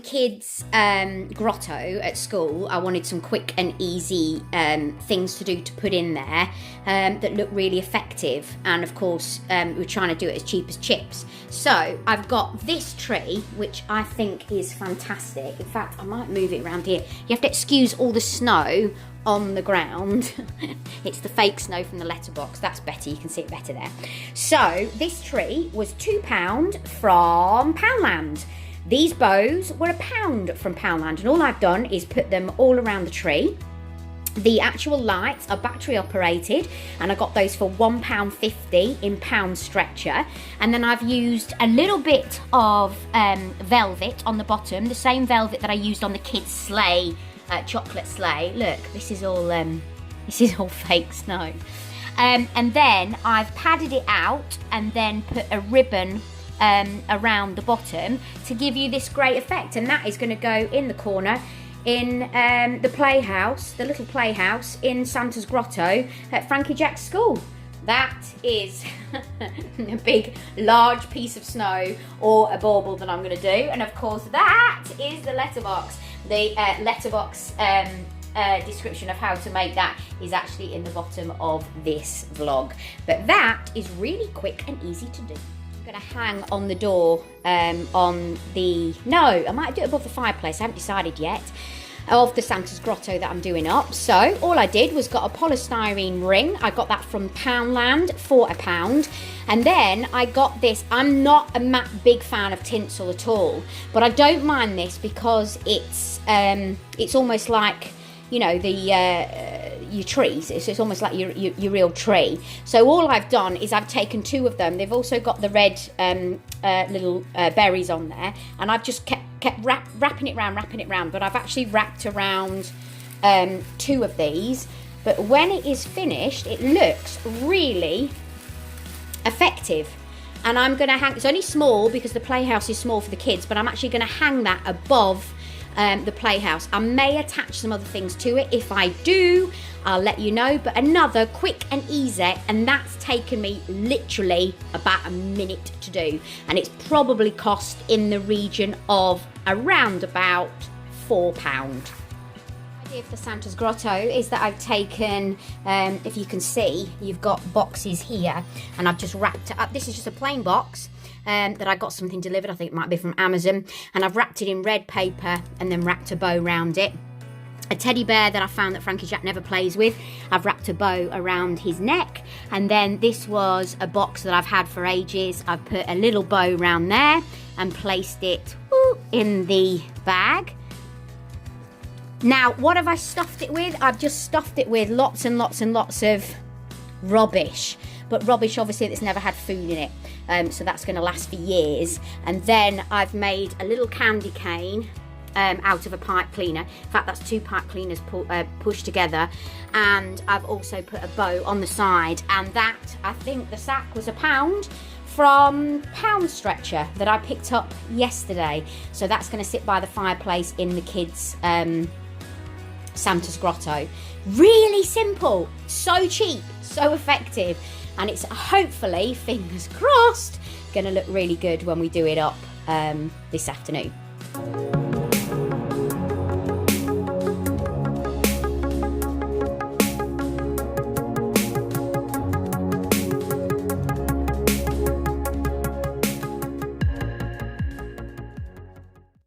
kids' grotto at school, I wanted some quick and easy things to do to put in there that look really effective. And of course, we're trying to do it as cheap as chips. So I've got this tree, which I think is fantastic. In fact, I might move it around here. You have to excuse all the snow on the ground. It's the fake snow from the letterbox. That's better, you can see it better there. So this tree was £2 from Poundland. These bows were £1 from Poundland, and all I've done is put them all around the tree. The actual lights are battery operated, and I got those for £1.50 in pound stretcher. And then I've used a little bit of velvet on the bottom, the same velvet that I used on the kids' sleigh, chocolate sleigh. Look, this is all fake snow. And then I've padded it out and then put a ribbon around the bottom to give you this great effect, and that is going to go in the corner in the playhouse, the little playhouse in Santa's grotto at Frankie Jack's school. That is a big, large piece of snow or a bauble that I'm going to do, and of course that is the letterbox. The letterbox description of how to make that is actually in the bottom of this vlog, but that is really quick and easy to do. I'm going to hang on the door I might do it above the fireplace, I haven't decided yet, of the Santa's grotto that I'm doing up. So all I did was got a polystyrene ring. I got that from Poundland for £1, and then I got this. I'm not a big fan of tinsel at all, but I don't mind this because it's almost like, you know, your trees. It's almost like your real tree. So all I've done is I've taken 2 of them. They've also got the red little berries on there, and I've just kept wrapping it round, but I've actually wrapped around 2 of these. But when it is finished, it looks really effective. And I'm going to hang, it's only small because the playhouse is small for the kids, but I'm actually going to hang that above the playhouse. I may attach some other things to it. If I do, I'll let you know. But another quick and easy, and that's taken me literally about a minute to do, and it's probably cost in the region of around about £4. The idea for Santa's grotto is that I've taken, if you can see, you've got boxes here, and I've just wrapped it up. This is just a plain box that I got something delivered, I think it might be from Amazon, and I've wrapped it in red paper and then wrapped a bow around it. A teddy bear that I found that Frankie Jack never plays with, I've wrapped a bow around his neck. And then this was a box that I've had for ages. I've put a little bow around there and placed it in the bag. Now, what have I stuffed it with? I've just stuffed it with lots and lots and lots of rubbish. But rubbish, obviously, that's never had food in it. So that's going to last for years. And then I've made a little candy cane out of a pipe cleaner. In fact, that's 2 pipe cleaners pushed together. And I've also put a bow on the side. And that, I think the sack was £1 from Pound Stretcher that I picked up yesterday. So that's going to sit by the fireplace in the kids' Santa's grotto. Really simple, so cheap, so effective. And it's hopefully, fingers crossed, going to look really good when we do it up this afternoon.